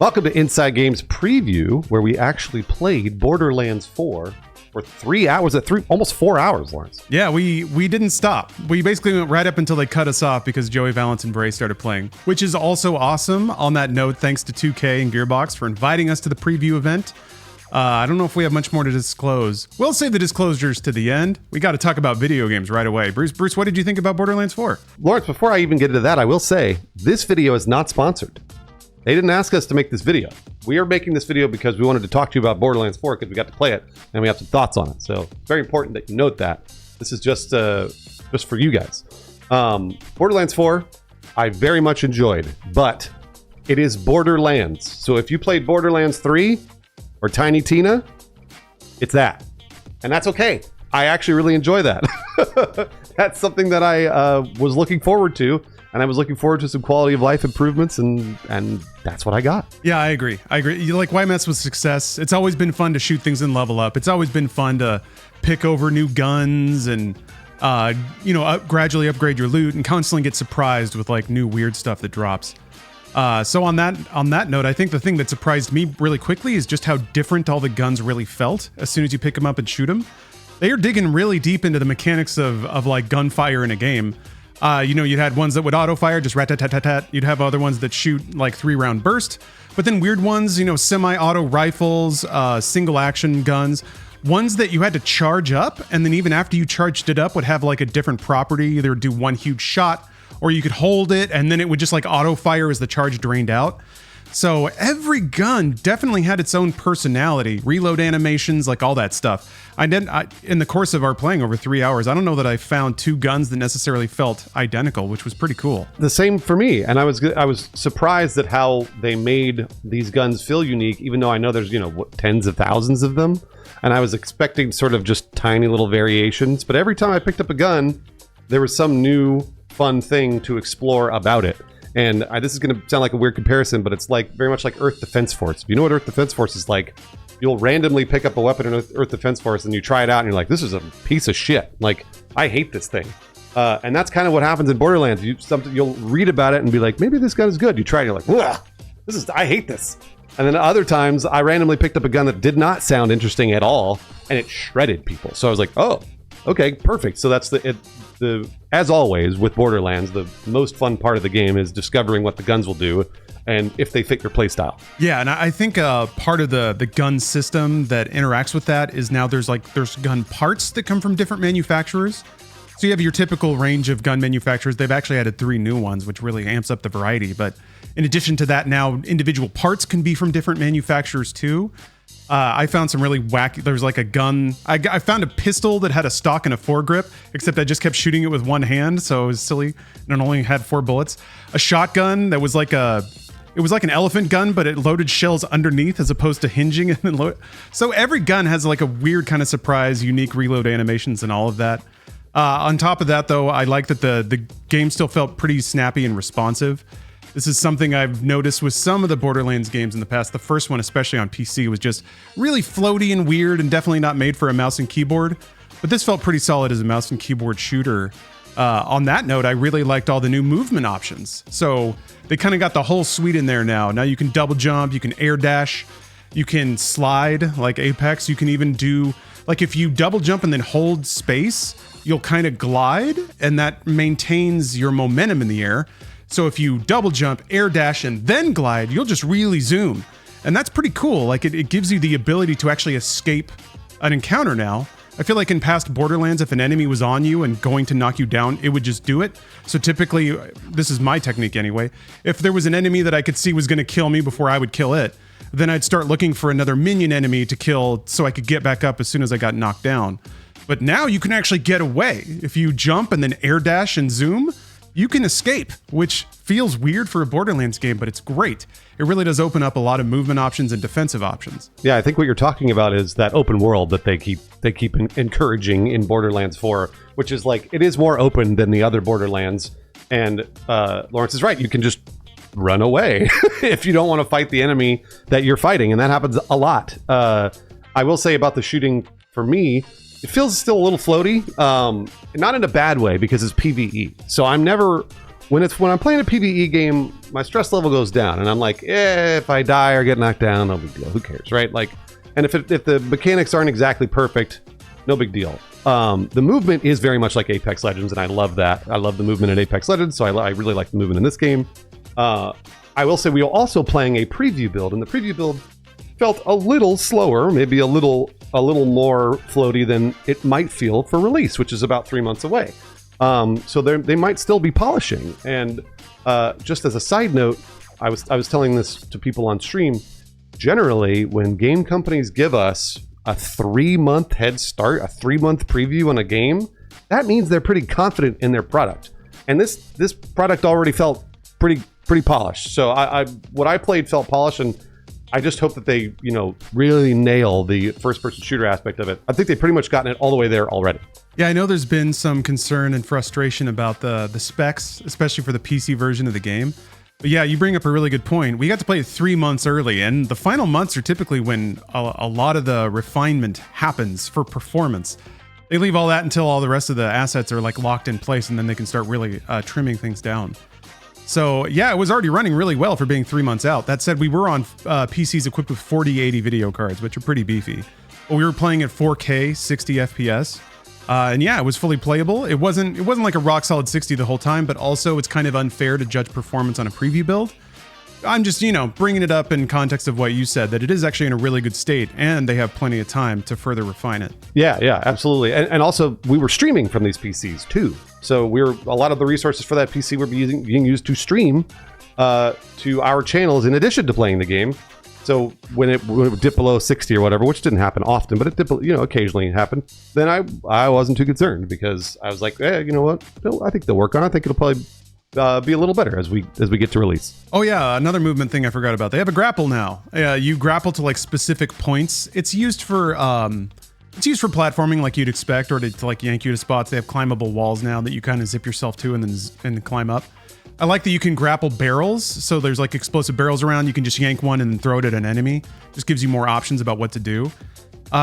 Welcome to Inside Games Preview, where we actually played Borderlands 4 for 3 hours, almost 4 hours, Lawrence. Yeah, we didn't stop. We basically went right up until they cut us off because Joey Valance and Bray started playing, which is also awesome. On that note, thanks to 2K and Gearbox for inviting us to the preview event. I don't know if we have much more to disclose. We'll save the disclosures to the end. We got to talk about video games right away. Bruce, what did you think about Borderlands 4? Lawrence, before I even get into that, I will say this video is not sponsored. They didn't ask us to make this video. We are making this video because we wanted to talk to you about Borderlands 4 because we got to play it and we have some thoughts on it. So it's very important that you note that. This is just for you guys. Borderlands 4, I very much enjoyed, but it is Borderlands. So if you played Borderlands 3 or Tiny Tina, it's that. And that's okay. I actually really enjoy that. That's something that I was looking forward to. And I was looking forward to some quality of life improvements, and that's what I got. Yeah, I agree. You like, why mess with success? It's always been fun to shoot things and level up. It's always been fun to pick over new guns and gradually upgrade your loot and constantly get surprised with like new weird stuff that drops. So on that note, I think the thing that surprised me really quickly is just how different all the guns really felt as soon as you pick them up and shoot them. They are digging really deep into the mechanics of like gunfire in a game. You had ones that would auto-fire, just rat-tat-tat-tat-tat. You'd have other ones that shoot like 3-round burst. But then weird ones, semi-auto rifles, single-action guns. Ones that you had to charge up, and then even after you charged it up would have like a different property. Either do one huge shot, or you could hold it, and then it would just like auto-fire as the charge drained out. So every gun definitely had its own personality, reload animations, like all that stuff. In the course of our playing over 3 hours, I don't know that I found two guns that necessarily felt identical, which was pretty cool. The same for me, and I was surprised at how they made these guns feel unique, even though I know there's tens of thousands of them, and I was expecting sort of just tiny little variations. But every time I picked up a gun, there was some new fun thing to explore about it. And this is going to sound like a weird comparison, but it's like very much like Earth Defense Force. If you know what Earth Defense Force is like, you'll randomly pick up a weapon in Earth Defense Force and you try it out and you're like, this is a piece of shit. Like, I hate this thing. And that's kind of what happens in Borderlands. You'll read about it and be like, maybe this gun is good. You try it and you're like, I hate this. And then other times I randomly picked up a gun that did not sound interesting at all and it shredded people. So I was like, oh, okay, perfect. So that's as always with Borderlands, the most fun part of the game is discovering what the guns will do and if they fit your playstyle. Yeah, and I think part of the gun system that interacts with that is now there's gun parts that come from different manufacturers. So you have your typical range of gun manufacturers. They've actually added 3 new ones, which really amps up the variety. But in addition to that, now individual parts can be from different manufacturers too. I found some really wacky. There's like a gun. I found a pistol that had a stock and a foregrip, except I just kept shooting it with one hand, so it was silly. And it only had 4 bullets. A shotgun that was like an elephant gun, but it loaded shells underneath as opposed to hinging and then load. So every gun has like a weird kind of surprise, unique reload animations and all of that. On top of that, though, I like that the game still felt pretty snappy and responsive. This is something I've noticed with some of the Borderlands games in the past. The first one, especially on PC, was just really floaty and weird and definitely not made for a mouse and keyboard. But this felt pretty solid as a mouse and keyboard shooter. On that note, I really liked all the new movement options. So they kind of got the whole suite in there now. Now you can double jump, you can air dash, you can slide like Apex. You can even do, like if you double jump and then hold space, you'll kind of glide and that maintains your momentum in the air. So if you double jump, air dash, and then glide, you'll just really zoom. And that's pretty cool. Like it gives you the ability to actually escape an encounter now. I feel like in past Borderlands, if an enemy was on you and going to knock you down, it would just do it. So typically, this is my technique anyway, if there was an enemy that I could see was going to kill me before I would kill it, then I'd start looking for another minion enemy to kill so I could get back up as soon as I got knocked down. But now you can actually get away. If you jump and then air dash and zoom, you can escape, which feels weird for a Borderlands game, but it's great. It really does open up a lot of movement options and defensive options. Yeah, I think what you're talking about is that open world that they keep encouraging in Borderlands 4, which is like, it is more open than the other Borderlands. And Lawrence is right. You can just run away if you don't want to fight the enemy that you're fighting. And that happens a lot. I will say about the shooting, for me, it feels still a little floaty, not in a bad way because it's PvE. So I'm never when I'm playing a PvE game, my stress level goes down, and I'm like, if I die or get knocked down, no big deal. Who cares, right? Like, and if the mechanics aren't exactly perfect, no big deal. The movement is very much like Apex Legends, and I love that. I love the movement in Apex Legends, so I really like the movement in this game. I will say we are also playing a preview build, and the preview build felt a little slower, maybe a little more floaty than it might feel for release, which is about 3 months away. So they might still be polishing. And just as a side note, I was telling this to people on stream. Generally, when game companies give us a 3-month head start, a 3-month preview on a game, that means they're pretty confident in their product. And this product already felt pretty polished. So what I played felt polished, and I just hope that they, really nail the first-person shooter aspect of it. I think they've pretty much gotten it all the way there already. Yeah, I know there's been some concern and frustration about the specs, especially for the PC version of the game. But yeah, you bring up a really good point. We got to play it 3 months early, and the final months are typically when a lot of the refinement happens for performance. They leave all that until all the rest of the assets are like locked in place, and then they can start really trimming things down. So yeah, it was already running really well for being 3 months out. That said, we were on PCs equipped with 4080 video cards, which are pretty beefy. But we were playing at 4K, 60 FPS. And yeah, it was fully playable. It wasn't like a rock solid 60 the whole time, but also it's kind of unfair to judge performance on a preview build. I'm just, bringing it up in context of what you said, that it is actually in a really good state, and they have plenty of time to further refine it. Yeah, absolutely. And also, we were streaming from these PCs too. So a lot of the resources for that PC were being used to stream to our channels in addition to playing the game. So when it would dip below 60 or whatever, which didn't happen often, but it dipped, occasionally happened, then I wasn't too concerned, because I was like, you know what? No, I think they'll work on it. I think it'll probably be a little better as we get to release. Oh yeah, another movement thing I forgot about. They have a grapple now. You grapple to like specific points. It's used for platforming like you'd expect, or to like yank you to spots. They have climbable walls now that you kind of zip yourself to and then climb up. I like that you can grapple barrels, so there's like explosive barrels around. You can just yank one and then throw it at an enemy. Just gives you more options about what to do.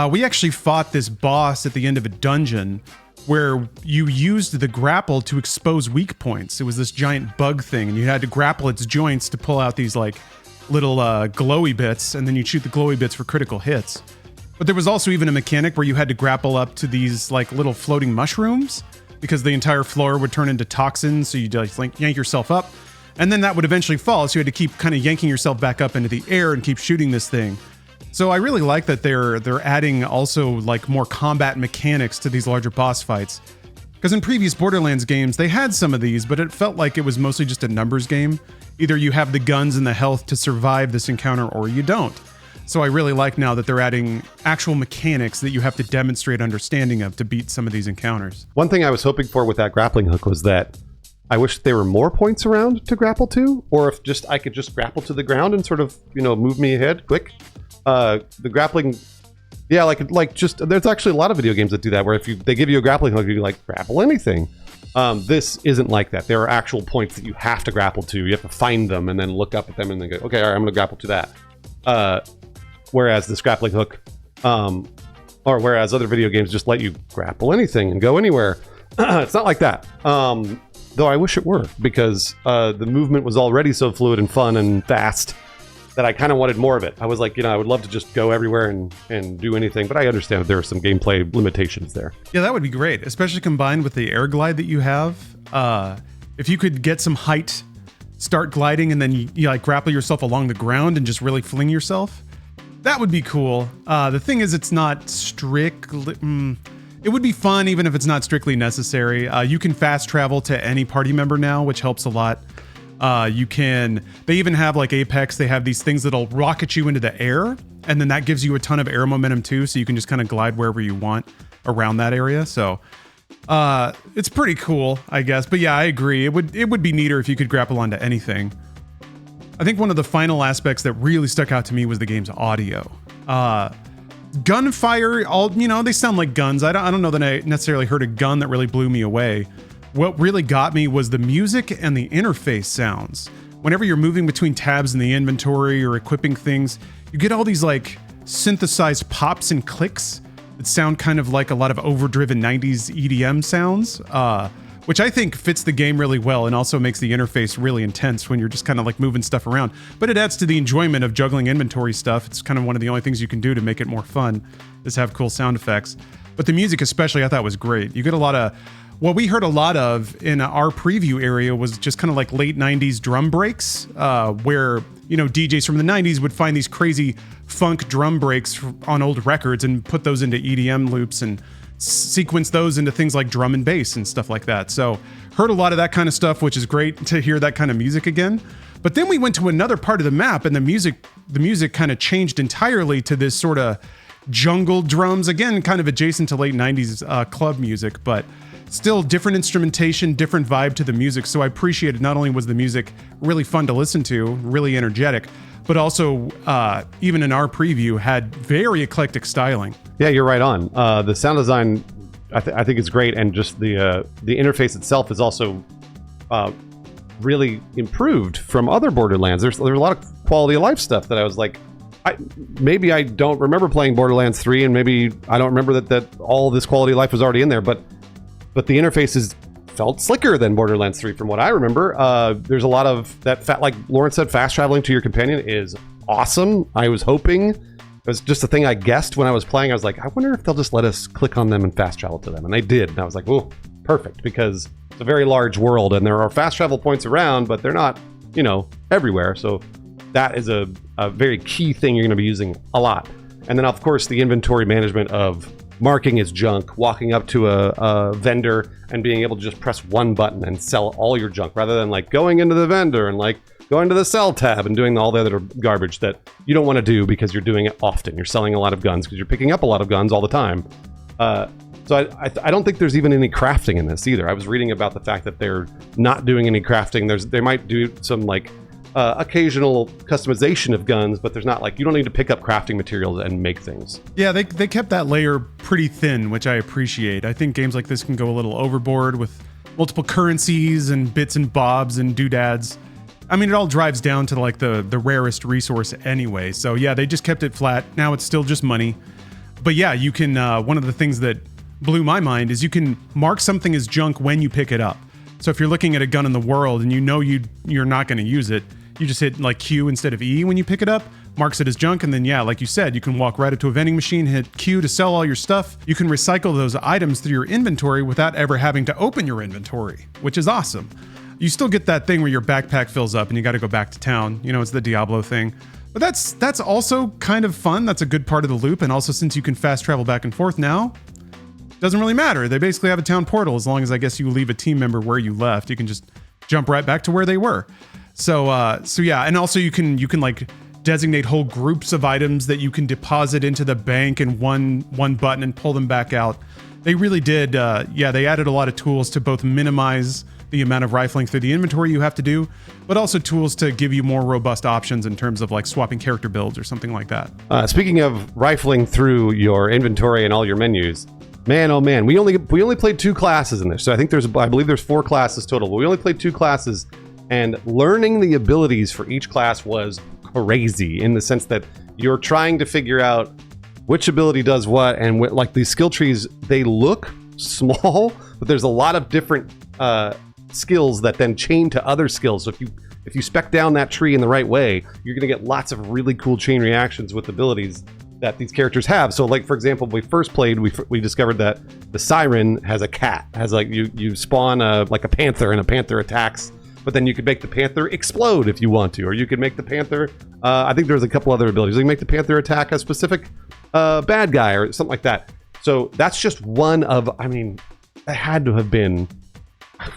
We actually fought this boss at the end of a dungeon where you used the grapple to expose weak points. It was this giant bug thing, and you had to grapple its joints to pull out these like little glowy bits, and then you shoot the glowy bits for critical hits. But there was also even a mechanic where you had to grapple up to these like little floating mushrooms, because the entire floor would turn into toxins, so you just like yank yourself up, and then that would eventually fall, so you had to keep kind of yanking yourself back up into the air and keep shooting this thing. So I really like that they're adding also like more combat mechanics to these larger boss fights, because in previous Borderlands games they had some of these, but it felt like it was mostly just a numbers game. Either you have the guns and the health to survive this encounter, or you don't. So I really like now that they're adding actual mechanics that you have to demonstrate understanding of to beat some of these encounters. One thing I was hoping for with that grappling hook was that I wish there were more points around to grapple to, or if I could just grapple to the ground and sort of, move me ahead quick. The grappling, yeah, like just there's actually a lot of video games that do that, where if they give you a grappling hook, you like grapple anything. This isn't like that. There are actual points that you have to grapple to. You have to find them and then look up at them and then go, okay, all right, I'm going to grapple to that. Whereas this grappling hook, or whereas other video games just let you grapple anything and go anywhere, it's not like that. Though I wish it were, because the movement was already so fluid and fun and fast that I kind of wanted more of it. I was like, I would love to just go everywhere and do anything, but I understand that there are some gameplay limitations there. Yeah, that would be great, especially combined with the air glide that you have. If you could get some height, start gliding, and then you like grapple yourself along the ground and just really fling yourself. That would be cool. The thing is, it's not strictly... It would be fun even if it's not strictly necessary. You can fast travel to any party member now, which helps a lot. They even have like Apex, they have these things that'll rocket you into the air, and then that gives you a ton of air momentum too, so you can just kind of glide wherever you want around that area. So it's pretty cool, I guess. But yeah, I agree. It would be neater if you could grapple onto anything. I think one of the final aspects that really stuck out to me was the game's audio. Gunfire, they sound like guns. I don't know that I necessarily heard a gun that really blew me away. What really got me was the music and the interface sounds. Whenever you're moving between tabs in the inventory or equipping things, you get all these like synthesized pops and clicks that sound kind of like a lot of overdriven 90s EDM sounds. which I think fits the game really well and also makes the interface really intense when you're just kind of like moving stuff around. But it adds to the enjoyment of juggling inventory stuff. It's kind of one of the only things you can do to make it more fun is have cool sound effects. But the music especially I thought was great. You get a lot of, what we heard a lot of in our preview area was just kind of like late 90s drum breaks, where, you know, DJs from the 90s would find these crazy funk drum breaks on old records and put those into EDM loops and sequence those into things like drum and bass and stuff like that. So heard a lot of that kind of stuff, which is great to hear that kind of music again. But then we went to another part of the map and the music kind of changed entirely to this sort of jungle drums, again, kind of adjacent to late 90s club music, but still different instrumentation, different vibe to the music. So I appreciated not only was the music really fun to listen to, really energetic, but also even in our preview had very eclectic styling. Yeah, you're right on. The sound design, I think is great, and just the interface itself is also really improved from other Borderlands. There's a lot of quality of life stuff that I was like, maybe I don't remember playing Borderlands 3, and maybe I don't remember that all this quality of life was already in there, but the interfaces felt slicker than Borderlands 3 from what I remember. There's a lot of that, like Lauren said, fast traveling to your companion is awesome. I was hoping, it was just a thing I guessed when I was playing. I was like, I wonder if they'll just let us click on them and fast travel to them. And they did. And I was like, oh, perfect, because it's a very large world and there are fast travel points around, but they're not, you know, everywhere. So that is a very key thing you're going to be using a lot. And then, of course, the inventory management of marking as junk, walking up to a vendor and being able to just press one button and sell all your junk, rather than like going into the vendor and like going to the sell tab and doing all the other garbage that you don't want to do because you're doing it often. You're selling a lot of guns because you're picking up a lot of guns all the time. So I don't think there's even any crafting in this either. I was reading about the fact that they're not doing any crafting. They might do some like occasional customization of guns, but there's not like, you don't need to pick up crafting materials and make things. Yeah, they kept that layer pretty thin, which I appreciate. I think games like this can go a little overboard with multiple currencies and bits and bobs and doodads. I mean, it all drives down to like the rarest resource anyway. So yeah, they just kept it flat. Now it's still just money. But yeah, you can, one of the things that blew my mind is you can mark something as junk when you pick it up. So if you're looking at a gun in the world and you know you're not going to use it, you just hit like Q instead of E when you pick it up, marks it as junk, and then yeah, like you said, you can walk right up to a vending machine, hit Q to sell all your stuff. You can recycle those items through your inventory without ever having to open your inventory, which is awesome. You still get that thing where your backpack fills up and you got to go back to town. You know, it's the Diablo thing. But that's also kind of fun. That's a good part of the loop. And also, since you can fast travel back and forth now, doesn't really matter. They basically have a town portal. As long as I guess you leave a team member where you left, you can just jump right back to where they were. So yeah, and also you can like designate whole groups of items that you can deposit into the bank in one button and pull them back out. They really did. They added a lot of tools to both minimize the amount of rifling through the inventory you have to do, but also tools to give you more robust options in terms of like swapping character builds or something like that. Speaking of rifling through your inventory and all your menus, man, oh man, we only played 2 classes in this. So I believe there's 4 classes total, but we only played 2 classes, and learning the abilities for each class was crazy in the sense that you're trying to figure out which ability does what, and like these skill trees, they look small, but there's a lot of different skills that then chain to other skills. So if you spec down that tree in the right way, you're going to get lots of really cool chain reactions with abilities that these characters have. So like, for example, when we first played, we discovered that the Siren has a cat, has like you spawn like a panther, and a panther attacks, but then you could make the panther explode if you want to, or you could make the panther, I think there's a couple other abilities. You can make the panther attack a specific bad guy or something like that. So that's just one of, I mean, it had to have been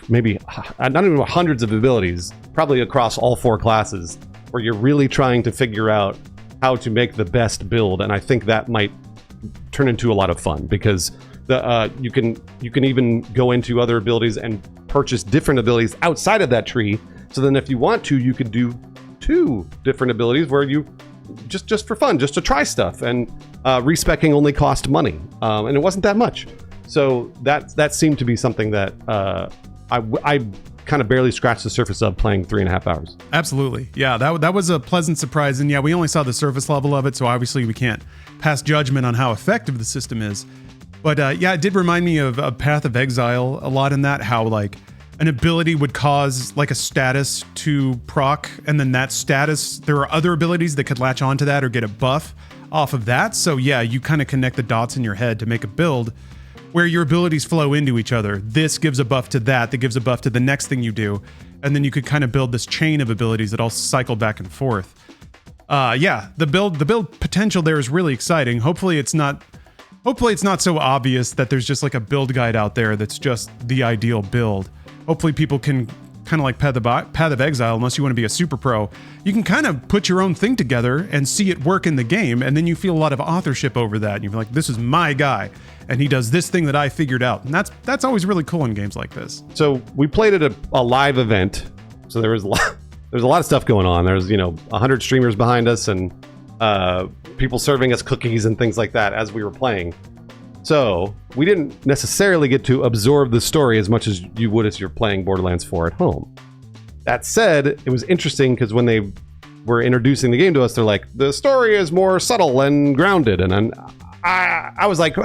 maybe not even hundreds of abilities, probably across all 4 classes, where you're really trying to figure out how to make the best build. And I think that might turn into a lot of fun, because you can even go into other abilities and purchase different abilities outside of that tree. So then if you want to, you could do 2 different abilities where you just for fun, just to try stuff, and respecking only cost money, and it wasn't that much. So that seemed to be something that I kind of barely scratched the surface of playing 3.5 hours. Absolutely. Yeah, that was a pleasant surprise. And yeah, we only saw the surface level of it, so obviously we can't pass judgment on how effective the system is. But yeah, it did remind me of Path of Exile a lot in that, how like an ability would cause like a status to proc, and then that status, there are other abilities that could latch onto that or get a buff off of that. So yeah, you kind of connect the dots in your head to make a build where your abilities flow into each other. This gives a buff to that gives a buff to the next thing you do. And then you could kind of build this chain of abilities that all cycle back and forth. Yeah, the build potential there is really exciting. Hopefully it's not so obvious that there's just like a build guide out there that's just the ideal build. Hopefully people can kind of like Path of Exile, unless you want to be a super pro, you can kind of put your own thing together and see it work in the game, and then you feel a lot of authorship over that. And you're like, this is my guy, and he does this thing that I figured out. And that's always really cool in games like this. So we played at a live event, so there's a lot of stuff going on. There's 100 streamers behind us and people serving us cookies and things like that as we were playing. So we didn't necessarily get to absorb the story as much as you would if you're playing Borderlands 4 at home. That said, it was interesting because when they were introducing the game to us, they're like, the story is more subtle and grounded. And I was like,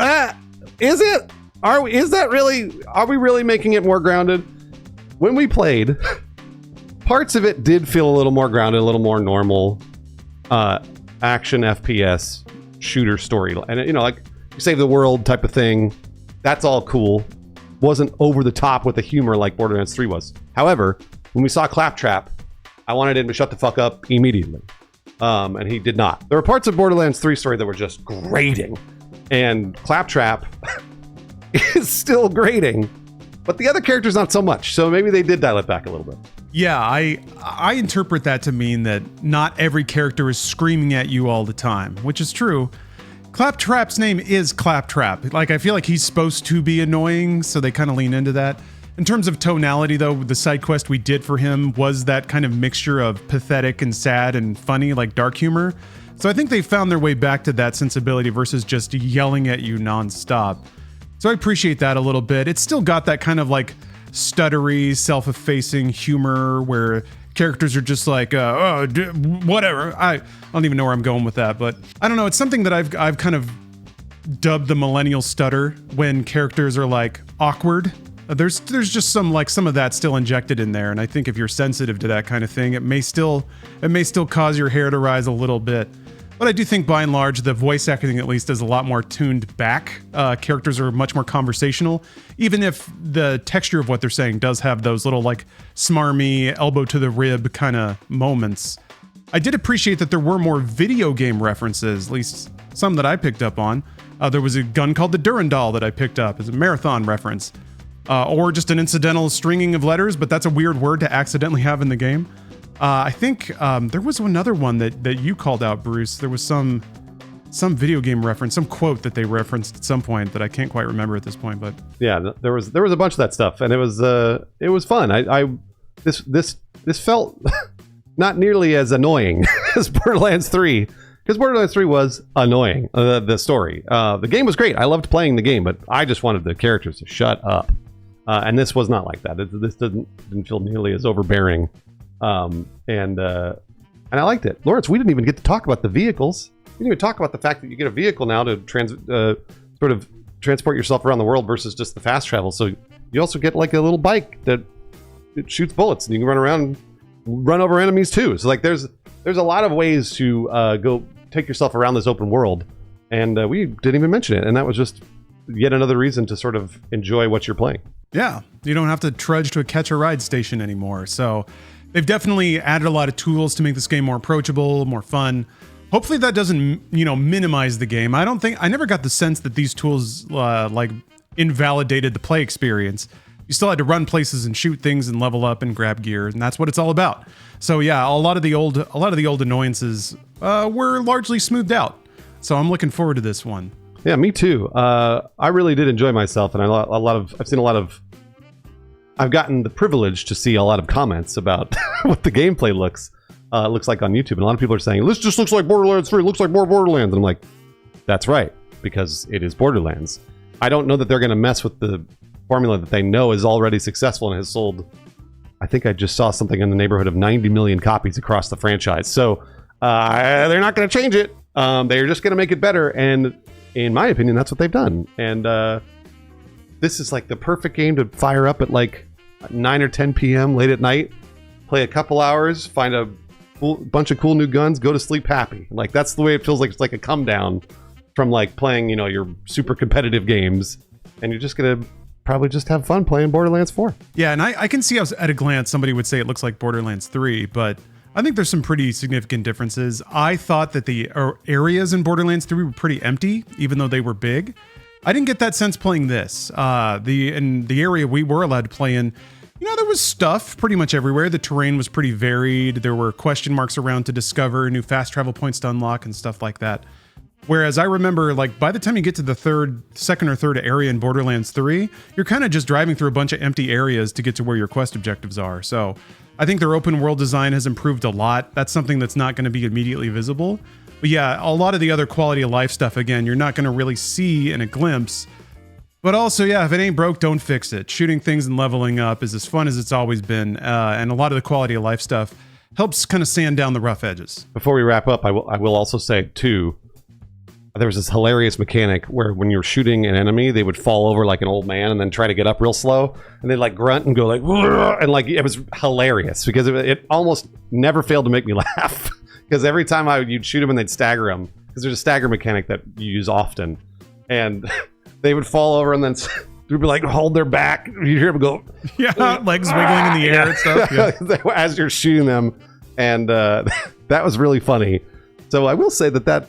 is it? Are we really making it more grounded? When we played, parts of it did feel a little more grounded, a little more normal action FPS shooter story. And like, save the world type of thing. That's all cool. Wasn't over the top with the humor like Borderlands 3 was. However, when we saw Claptrap, I wanted him to shut the fuck up immediately. And he did not. There were parts of Borderlands 3 story that were just grating. And Claptrap is still grating. But the other characters not so much. So maybe they did dial it back a little bit. Yeah, I interpret that to mean that not every character is screaming at you all the time, which is true. Claptrap's name is Claptrap. Like, I feel like he's supposed to be annoying, so they kind of lean into that. In terms of tonality, though, the side quest we did for him was that kind of mixture of pathetic and sad and funny, like dark humor. So I think they found their way back to that sensibility versus just yelling at you nonstop. So I appreciate that a little bit. It's still got that kind of like stuttery, self-effacing humor where characters are just like, whatever. I don't even know where I'm going with that, but I don't know. It's something that I've kind of dubbed the millennial stutter when characters are like awkward. There's just some of that still injected in there, and I think if you're sensitive to that kind of thing, it may still cause your hair to rise a little bit. But I do think by and large, the voice acting at least is a lot more tuned back. Characters are much more conversational, even if the texture of what they're saying does have those little like smarmy, elbow to the rib kind of moments. I did appreciate that there were more video game references, at least some that I picked up on. There was a gun called the Durandal that I picked up as a marathon reference, or just an incidental stringing of letters, but that's a weird word to accidentally have in the game. I think there was another one that you called out, Bruce. There was some video game reference, some quote that they referenced at some point that I can't quite remember at this point. But yeah, there was a bunch of that stuff, and it was fun. This felt not nearly as annoying as Borderlands 3, because Borderlands 3 was annoying. The story, the game was great. I loved playing the game, but I just wanted the characters to shut up. And this was not like that. This didn't feel nearly as overbearing. And I liked it. Lawrence, we didn't even get to talk about the vehicles. We didn't even talk about the fact that you get a vehicle now to sort of transport yourself around the world versus just the fast travel. So you also get like a little bike that it shoots bullets, and you can run around and run over enemies too. So like there's a lot of ways to go take yourself around this open world, and we didn't even mention it. And that was just yet another reason to sort of enjoy what you're playing. Yeah, you don't have to trudge to a catch-a-ride station anymore. So they've definitely added a lot of tools to make this game more approachable, more fun. Hopefully that doesn't, minimize the game. I never got the sense that these tools like invalidated the play experience. You still had to run places and shoot things and level up and grab gear, and that's what it's all about. So yeah, a lot of the old annoyances were largely smoothed out. So I'm looking forward to this one. Yeah, me too. I really did enjoy myself, and I've gotten the privilege to see a lot of comments about what the gameplay looks like on YouTube. And a lot of people are saying, this just looks like Borderlands 3, it looks like more Borderlands. And I'm like, that's right, because it is Borderlands. I don't know that they're going to mess with the formula that they know is already successful and has sold, I think I just saw something in the neighborhood of 90 million copies across the franchise. So they're not going to change it. They're just going to make it better. And in my opinion, that's what they've done. And this is like the perfect game to fire up at like 9 or 10 p.m. late at night, play a couple hours, find a bunch of cool new guns, go to sleep happy. Like that's the way it feels like. It's like a come down from like playing, you know, your super competitive games, and you're just gonna probably just have fun playing Borderlands 4. Yeah, and I can see how at a glance somebody would say it looks like Borderlands 3, but I think there's some pretty significant differences. I thought that the areas in Borderlands 3 were pretty empty, even though they were big. I didn't get that sense playing this. In the area we were allowed to play in, you know, there was stuff pretty much everywhere. The terrain was pretty varied. There were question marks around to discover, new fast travel points to unlock, and stuff like that. Whereas I remember, like, by the time you get to the second or third area in Borderlands 3, you're kind of just driving through a bunch of empty areas to get to where your quest objectives are. So I think their open world design has improved a lot. That's something that's not going to be immediately visible. But yeah, a lot of the other quality of life stuff, again, you're not going to really see in a glimpse. But also, yeah, if it ain't broke, don't fix it. Shooting things and leveling up is as fun as it's always been. And a lot of the quality of life stuff helps kind of sand down the rough edges. Before we wrap up, I will also say, too, there was this hilarious mechanic where when you were shooting an enemy, they would fall over like an old man and then try to get up real slow. And they'd like grunt and go like, and like it was hilarious because it almost never failed to make me laugh. Because every time you'd shoot them and they'd stagger them, because there's a stagger mechanic that you use often. And they would fall over and then you'd be like, hold their back. You hear them go, yeah, legs wiggling in the air and stuff. Yeah. As you're shooting them. And that was really funny. So I will say that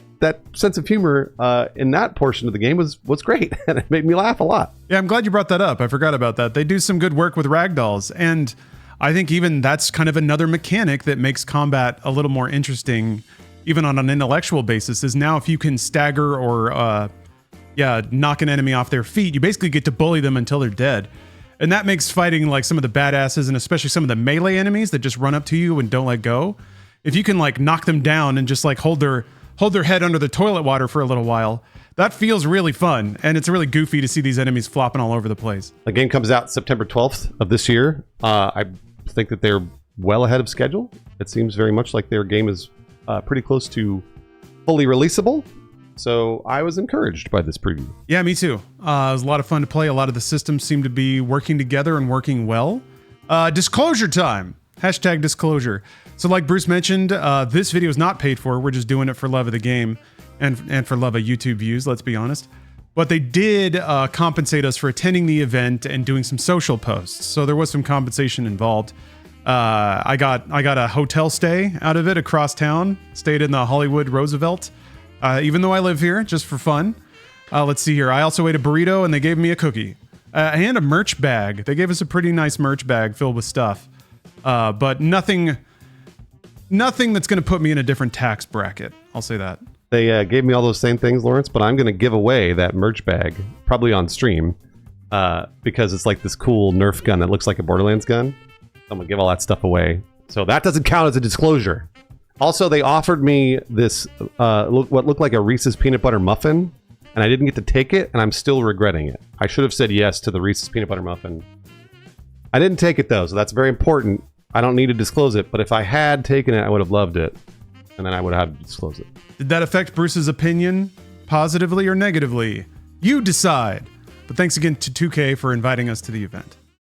sense of humor in that portion of the game was great, and it made me laugh a lot. Yeah, I'm glad you brought that up. I forgot about that. They do some good work with ragdolls, and I think even that's kind of another mechanic that makes combat a little more interesting, even on an intellectual basis, is now if you can stagger or knock an enemy off their feet, you basically get to bully them until they're dead. And that makes fighting like some of the badasses and especially some of the melee enemies that just run up to you and don't let go. If you can like knock them down and just like hold their head under the toilet water for a little while, that feels really fun. And it's really goofy to see these enemies flopping all over the place. The game comes out September 12th of this year. I think that they're well ahead of schedule. It seems very much like their game is pretty close to fully releasable. So I was encouraged by this preview. Yeah, me too. It was a lot of fun to play. A lot of the systems seem to be working together and working well. Disclosure time. Hashtag disclosure. So like Bruce mentioned, this video is not paid for. We're just doing it for love of the game and for love of YouTube views, let's be honest. But they did compensate us for attending the event and doing some social posts. So there was some compensation involved. I got a hotel stay out of it across town. Stayed in the Hollywood Roosevelt, even though I live here, just for fun. Let's see here. I also ate a burrito and they gave me a cookie and a merch bag. They gave us a pretty nice merch bag filled with stuff. But nothing that's going to put me in a different tax bracket. I'll say that. They gave me all those same things, Lawrence, but I'm going to give away that merch bag, probably on stream, because it's like this cool Nerf gun that looks like a Borderlands gun. I'm going to give all that stuff away. So that doesn't count as a disclosure. Also, they offered me this, what looked like a Reese's peanut butter muffin, and I didn't get to take it, and I'm still regretting it. I should have said yes to the Reese's peanut butter muffin. I didn't take it, though, so that's very important. I don't need to disclose it, but if I had taken it, I would have loved it, and then I would have had to disclose it. Did that affect Bruce's opinion positively or negatively? You decide. But thanks again to 2K for inviting us to the event.